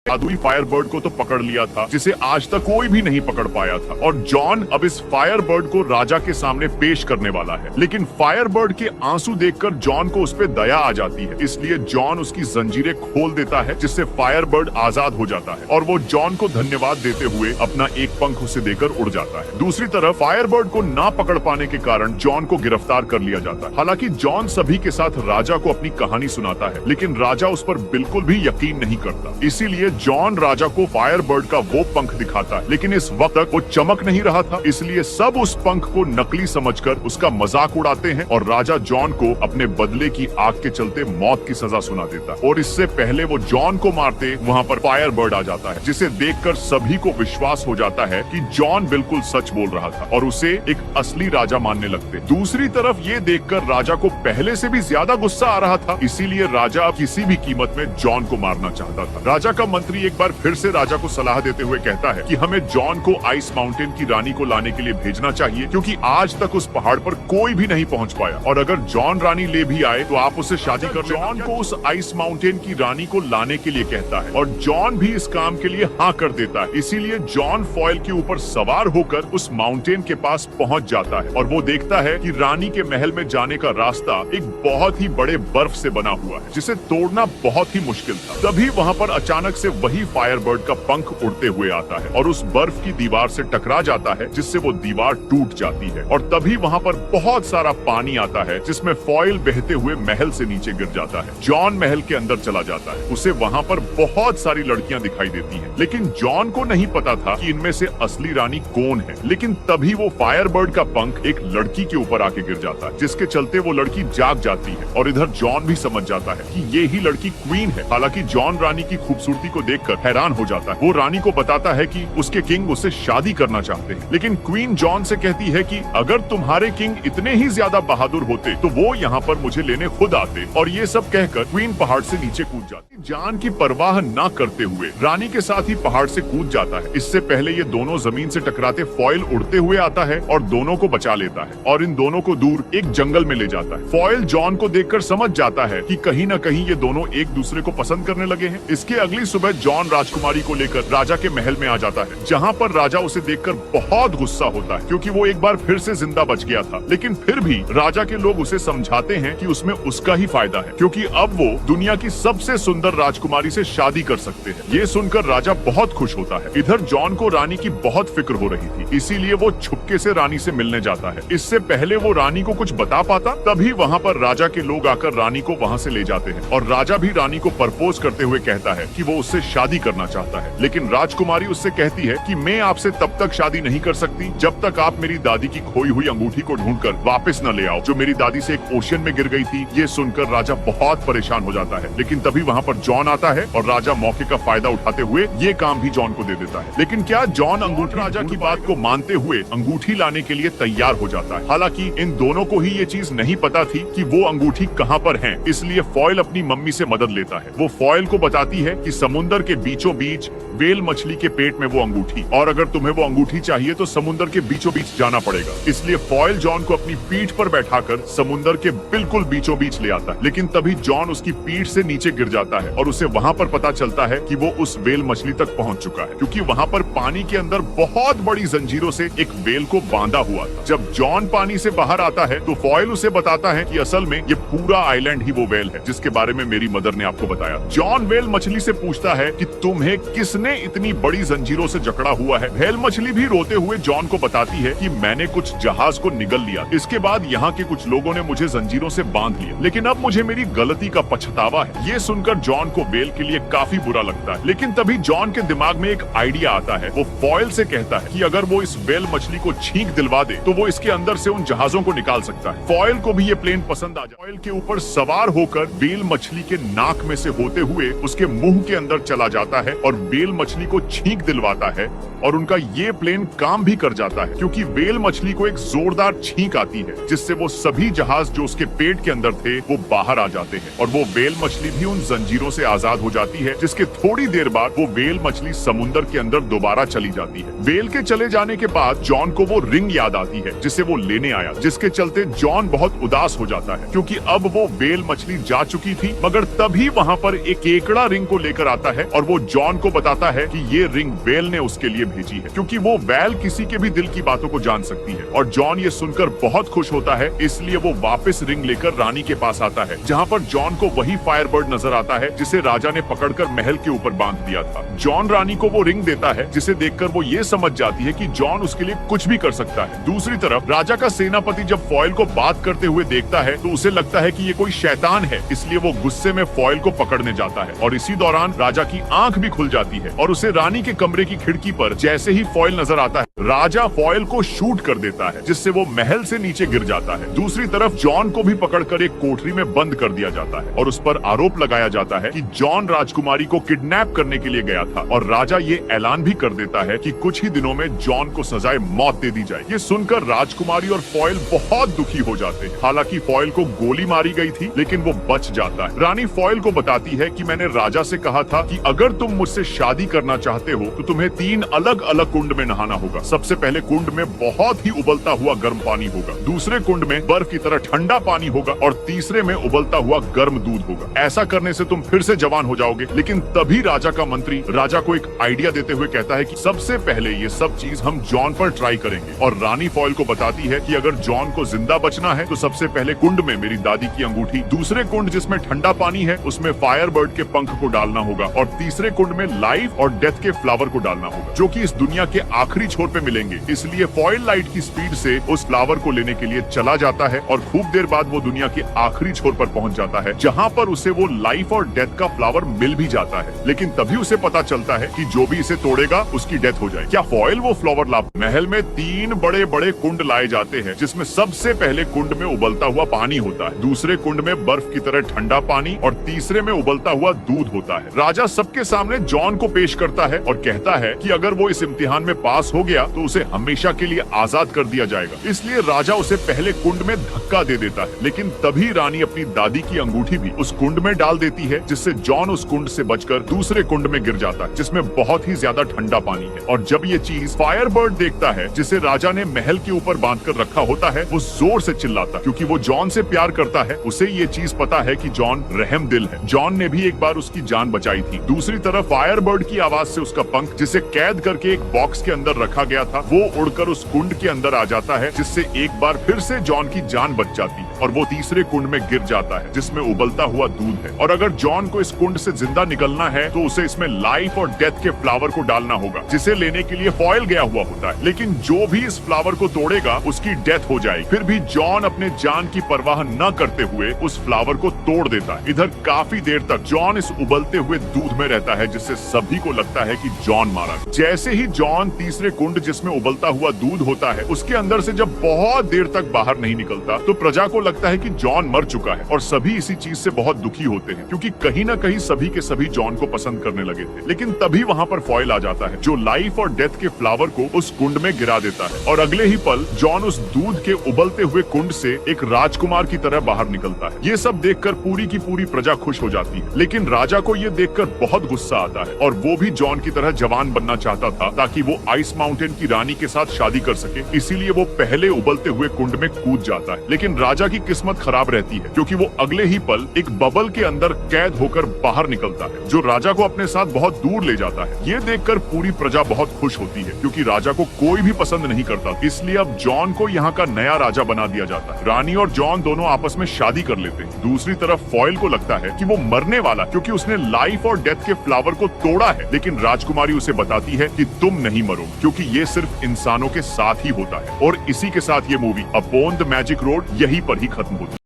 जादुई फायरबर्ड को तो पकड़ लिया था जिसे आज तक कोई भी नहीं पकड़ पाया था, और जॉन अब इस फायरबर्ड को राजा के सामने पेश करने वाला है। लेकिन फायरबर्ड के आंसू देखकर जॉन को उस पे दया आ जाती है, इसलिए जॉन उसकी जंजीरें खोल देता है, जिससे फायरबर्ड आजाद हो जाता है और वो जॉन को धन्यवाद देते हुए अपना एक पंख उसे देकर उड़ जाता है। दूसरी तरफ फायरबर्ड को ना पकड़ पाने के कारण जॉन को गिरफ्तार कर लिया जाता है। हालांकि जॉन सभी के साथ राजा को अपनी कहानी सुनाता है, लेकिन राजा उस पर बिल्कुल भी यकीन नहीं करता। इसीलिए जॉन राजा को फायरबर्ड का वो पंख दिखाता है, लेकिन इस वक्त तक वो चमक नहीं रहा था, इसलिए सब उस पंख को नकली समझकर उसका मजाक उड़ाते हैं और राजा जॉन को अपने बदले की आग के चलते मौत की सजा सुना देता है। और इससे पहले वो जॉन को मारते वहाँ पर फायरबर्ड आ जाता है, जिसे देखकर सभी को विश्वास हो जाता है कि जॉन बिल्कुल सच बोल रहा था और उसे एक असली राजा मानने लगते। दूसरी तरफ ये देखकर राजा को पहले से भी ज्यादा गुस्सा आ रहा था, इसीलिए राजा किसी भी कीमत में जॉन को मारना चाहता था। राजा का मंत्री एक बार फिर से राजा को सलाह देते हुए कहता है कि हमें जॉन को आइस माउंटेन की रानी को लाने के लिए भेजना चाहिए, क्योंकि आज तक उस पहाड़ पर कोई भी नहीं पहुंच पाया, और अगर जॉन रानी ले भी आए तो आप उससे शादी कर। जॉन को उस आइस माउंटेन की रानी को लाने के लिए कहता है और जॉन भी इस काम के लिए हाँ कर देता है। इसीलिए जॉन फॉयल के ऊपर सवार होकर उस माउंटेन के पास पहुंच जाता है और वो देखता है कि रानी के महल में जाने का रास्ता एक बहुत ही बड़े बर्फ से बना हुआ है, जिसे तोड़ना बहुत ही मुश्किल था। तभी वहाँ पर अचानक से वही फायरबर्ड का पंख उड़ते हुए आता है और उस बर्फ की दीवार से टकरा जाता है, जिससे वो दीवार टूट जाती है। और तभी वहाँ पर बहुत सारा पानी आता है, जिसमें फॉयल बहते हुए महल से नीचे गिर जाता है। जॉन महल के अंदर चला जाता है, उसे वहाँ पर बहुत सारी लड़कियां दिखाई देती हैं, लेकिन जॉन को नहीं पता था कि इनमें से असली रानी कौन है। लेकिन तभी वो फायरबर्ड का पंख एक लड़की के ऊपर आके गिर जाता है, जिसके चलते वो लड़की जाग जाती है और इधर जॉन भी समझ जाता है कि ये ही लड़की क्वीन है। हालांकि जॉन रानी की खूबसूरती को देखकर हैरान हो जाता है। वो रानी को बताता है कि उसके किंग उससे शादी करना चाहते हैं, लेकिन क्वीन जॉन से कहती है कि अगर तुम्हारे किंग इतने ही ज्यादा बहादुर होते तो वो यहाँ पर मुझे लेने खुद आते। और ये सब कहकर क्वीन पहाड़ से नीचे कूद जाती। जान की परवाह न करते हुए रानी के साथ ही पहाड़ से कूद जाता है। इससे पहले ये दोनों जमीन से टकराते फॉयल उड़ते हुए आता है और दोनों को बचा लेता है और इन दोनों को दूर एक जंगल में ले जाता है। फॉयल जॉन को देखकर समझ जाता है कि कहीं न कहीं ये दोनों एक दूसरे को पसंद करने लगे हैं। इसके अगली सुबह जॉन राजकुमारी को लेकर राजा के महल में आ जाता है, जहाँ पर राजा उसे देखकर बहुत गुस्सा होता है, क्योंकि वो एक बार फिर से जिंदा बच गया था। लेकिन फिर भी राजा के लोग उसे समझाते हैं कि उसमें उसका ही फायदा है, क्योंकि अब वो दुनिया की सबसे सुंदर राजकुमारी से शादी कर सकते हैं। ये सुनकर राजा बहुत खुश होता है। इधर जॉन को रानी की बहुत फिक्र हो रही थी, इसीलिए वो छुपके से रानी से मिलने जाता है। इससे पहले वो रानी को कुछ बता पाता, तभी वहाँ पर राजा के लोग आकर रानी को वहाँ से ले जाते हैं और राजा भी रानी को प्रपोज करते हुए कहता है कि वो उससे शादी करना चाहता है। लेकिन राजकुमारी उससे कहती है कि मैं आपसे तब तक शादी नहीं कर सकती जब तक आप मेरी दादी की खोई हुई अंगूठी को ढूंढकर वापस न ले आओ, जो मेरी दादी से एक ओशियन में गिर गई थी। ये सुनकर राजा बहुत परेशान हो जाता है, लेकिन तभी वहाँ पर जॉन आता है और राजा मौके का फायदा उठाते हुए ये काम भी जॉन को दे देता है। लेकिन क्या जॉन अंगूठी राजा की बात को मानते हुए अंगूठी लाने के लिए तैयार हो जाता है। हालांकि इन दोनों को ही ये चीज नहीं पता थी कि वो अंगूठी कहाँ पर है, इसलिए फॉयल अपनी मम्मी से मदद लेता है। वो फॉयल को बताती है कि समुद्र के बीचों बीच वेल मछली के पेट में वो अंगूठी, और अगर तुम्हें वो अंगूठी चाहिए तो समुद्र के बीचों बीच जाना पड़ेगा। इसलिए फॉयल जॉन को अपनी पीठ पर बैठाकर समुद्र के बिल्कुल बीचों बीच ले आता है। लेकिन तभी जॉन उसकी पीठ से नीचे गिर जाता है और उसे वहाँ पर पता चलता है कि वो उस वेल मछली तक पहुँच चुका है, क्योंकि वहाँ पर पानी के अंदर बहुत बड़ी जंजीरों से एक वेल को बांधा हुआ था। जब जॉन पानी से बाहर आता है तो फॉयल उसे बताता है कि असल में ये पूरा आइलैंड ही वो वेल है जिसके बारे में मेरी मदर ने आपको बताया। जॉन वेल मछली से पूछता है कि तुम्हें किसने इतनी बड़ी जंजीरों से जकड़ा हुआ है। वेल मछली भी रोते हुए जॉन को बताती है कि मैंने कुछ जहाज को निगल लिया, इसके बाद यहाँ के कुछ लोगों ने मुझे जंजीरों से बांध लिया, लेकिन अब मुझे मेरी गलती का पछतावा है। ये सुनकर जॉन को वेल के लिए काफी बुरा लगता है, लेकिन तभी जॉन के दिमाग में एक आइडिया आता है। वो फॉयल से कहता है कि अगर वो इस वेल मछली को छींक दिलवा दे तो वो इसके अंदर से उन जहाजों को निकाल सकता है। फॉयल को भी ये प्लेन पसंद आ जाए। फॉयल के ऊपर सवार होकर वेल मछली के नाक में से होते हुए उसके मुंह के अंदर चला जाता है और वेल मछली को छींक दिलवाता है, और उनका ये प्लेन काम भी कर जाता है, क्योंकि वेल मछली को एक जोरदार छींक आती है, जिससे वो सभी जहाज जो उसके पेट के अंदर थे वो बाहर आ जाते हैं और वो वेल मछली भी उन जंजीरों से आजाद हो जाती है। जिसके थोड़ी देर बाद वो वेल मछली समुद्र के अंदर दोबारा चली जाती है। वेल के चले जाने के बाद जॉन को वो रिंग याद आती है जिसे वो लेने आया, जिसके चलते जॉन बहुत उदास हो जाता है, क्योंकि अब वो वेल मछली जा चुकी थी। मगर तभी वहाँ पर एक केकड़ा रिंग को लेकर आता है और वो जॉन को बताता है कि ये रिंग वेल ने उसके लिए भेजी है, क्योंकि वो वेल किसी के भी दिल की बातों को जान सकती है। और जॉन ये सुनकर बहुत खुश होता है, इसलिए वो वापस रिंग लेकर रानी के पास आता है, जहाँ पर जॉन को वही फायरबर्ड नजर आता है जिसे राजा ने पकड़कर महल के ऊपर बांध दिया था। जॉन रानी को वो रिंग देता है, जिसे देखकर वो ये समझ जाती है कि जॉन उसके लिए कुछ भी कर सकता है। दूसरी तरफ राजा का सेनापति जब फॉयल को बात करते हुए देखता है तो उसे लगता है कि ये कोई शैतान है, इसलिए वो गुस्से में फॉयल को पकड़ने जाता है। और इसी दौरान राजा की आंख भी खुल जाती है और उसे रानी के कमरे की खिड़की पर जैसे ही फॉयल नजर आता है, राजा फॉयल को शूट कर देता है, जिससे वो महल से नीचे गिर जाता है। दूसरी तरफ जॉन को भी पकड़कर एक कोठरी में बंद कर दिया जाता है और उस पर आरोप लगाया जाता है कि जॉन राजकुमारी को किडनैप करने के लिए गया था। और राजा ये ऐलान भी कर देता है कि कुछ ही दिनों में जॉन को सजाए मौत दे दी जाए। ये सुनकर राजकुमारी और फॉयल बहुत दुखी हो जाते हैं। हालांकि फॉयल को गोली मारी गई थी, लेकिन वो बच जाता है। रानी फॉयल को बताती है कि मैंने राजा से कहा था कि अगर तुम मुझसे शादी करना चाहते हो तो तुम्हें 3 अलग अलग कुंड में नहाना होगा। सबसे पहले कुंड में बहुत ही उबलता हुआ गर्म पानी होगा, दूसरे कुंड में बर्फ की तरह ठंडा पानी होगा और तीसरे में उबलता हुआ गर्म दूध होगा। ऐसा करने से तुम फिर से जवान हो जाओगे। लेकिन तभी राजा का मंत्री राजा को एक आइडिया देते हुए कहता है कि सबसे पहले ये सब चीज हम जॉन पर ट्राई करेंगे। और रानी फॉयल को बताती है कि अगर जॉन को जिंदा बचना है तो सबसे पहले कुंड में मेरी दादी की अंगूठी, दूसरे कुंड जिसमें ठंडा पानी है उसमें फायर बर्ड के पंख को डालना होगा और तीसरे कुंड में लाइफ और डेथ के फ्लावर को डालना होगा, जो कि इस दुनिया के आखिरी छोर पे मिलेंगे। इसलिए फॉयल लाइट की स्पीड से उस फ्लावर को लेने के लिए चला जाता है और खूब देर बाद वो दुनिया के आखिरी छोर पर पहुंच जाता है, जहाँ पर उसे वो लाइफ और डेथ का फ्लावर मिल भी जाता है। लेकिन तभी उसे पता चलता है कि जो भी इसे तोड़ेगा उसकी डेथ हो जाए। क्या फॉयल वो फ्लावर ला? महल में 3 बड़े बड़े कुंड लाए जाते हैं, जिसमें सबसे पहले कुंड में उबलता हुआ पानी होता है, दूसरे कुंड में बर्फ की तरह ठंडा पानी और तीसरे में उबलता हुआ दूध होता है। राजा सबके सामने जॉन को पेश करता है और कहता है कि अगर वो इस इम्तिहान में पास हो गया तो उसे हमेशा के लिए आजाद कर दिया जाएगा। इसलिए राजा उसे पहले कुंड में धक्का दे देता है, लेकिन तभी रानी अपनी दादी की अंगूठी भी उस कुंड में डाल देती है, जिससे जॉन उस कुंड से बचकर दूसरे कुंड में गिर जाता है, जिसमें बहुत ही ज्यादा ठंडा पानी है। और जब ये चीज फायरबर्ड देखता है, जिसे राजा ने महल के ऊपर बांधकर रखा होता है, वो जोर से चिल्लाता है, क्योंकि वो जॉन से प्यार करता है। उसे ये चीज पता है कि जॉन रहम दिल है। जॉन ने भी एक बार उसकी जान बचाई थी। दूसरी तरफ फायरबर्ड की आवाज से उसका पंख, जिसे कैद करके एक बॉक्स के अंदर रखा गया था, वो उड़कर उस कुंड के अंदर आ जाता है, जिससे एक बार फिर से जॉन की जान बच जाती है और वो तीसरे कुंड में गिर जाता है, जिसमें उबलता हुआ दूध है। और अगर जॉन को इस कुंड से जिंदा निकलना है तो उसे इसमें लाइफ और डेथ के फ्लावर को डालना होगा, जिसे लेने के लिए फॉयल गया हुआ होता है। लेकिन जो भी इस फ्लावर को तोड़ेगा उसकी डेथ हो जाएगी। फिर भी जॉन अपने जान की परवाह न करते हुए उस फ्लावर को तोड़ देता है। इधर काफी देर तक जॉन इस उबलते हुए दूध में रहता है, जिससे सभी को लगता है कि जॉन मारा गया। जैसे ही जॉन तीसरे कुंड जिसमें उबलता हुआ दूध होता है उसके अंदर से जब बहुत देर तक बाहर नहीं निकलता तो प्रजा को लगता है कि जॉन मर चुका है और सभी इसी चीज से बहुत दुखी होते हैं, क्योंकि कहीं ना कहीं सभी के सभी जॉन को पसंद करने लगे थे। लेकिन तभी वहाँ पर फॉयल आ जाता है, जो लाइफ और डेथ के फ्लावर को उस कुंड में गिरा देता है और अगले ही पल जॉन उस दूध के उबलते हुए कुंड से एक राजकुमार की तरह बाहर निकलता है। ये सब देखकर पूरी की पूरी प्रजा खुश हो जाती है, लेकिन राजा को ये देखकर बहुत गुस्सा आता है और वो भी जॉन की तरह जवान बनना चाहता था, ताकि वो आइस माउंटेन की रानी के साथ शादी कर सके। इसीलिए वो पहले उबलते हुए कुंड में कूद जाता है। लेकिन राजा की किस्मत खराब रहती है, क्योंकि वो अगले ही पल एक बबल के अंदर कैद होकर बाहर निकलता है, जो राजा को अपने साथ बहुत दूर ले जाता है। ये देखकर पूरी प्रजा बहुत खुश होती है, क्योंकि राजा को कोई भी पसंद नहीं करता। इसलिए अब जॉन को यहाँ का नया राजा बना दिया जाता है। रानी और जॉन दोनों आपस में शादी कर लेते हैं। दूसरी तरफ फॉयल को लगता है कि वो मरने वाला, क्योंकि उसने लाइफ और डेथ के फ्लावर को तोड़ा है। लेकिन राजकुमारी उसे बताती है कि तुम नहीं मरो, क्योंकि ये सिर्फ इंसानों के साथ ही होता है। और इसी के साथ ये movie upon the magic road यहीं पर ही खत्म होती है।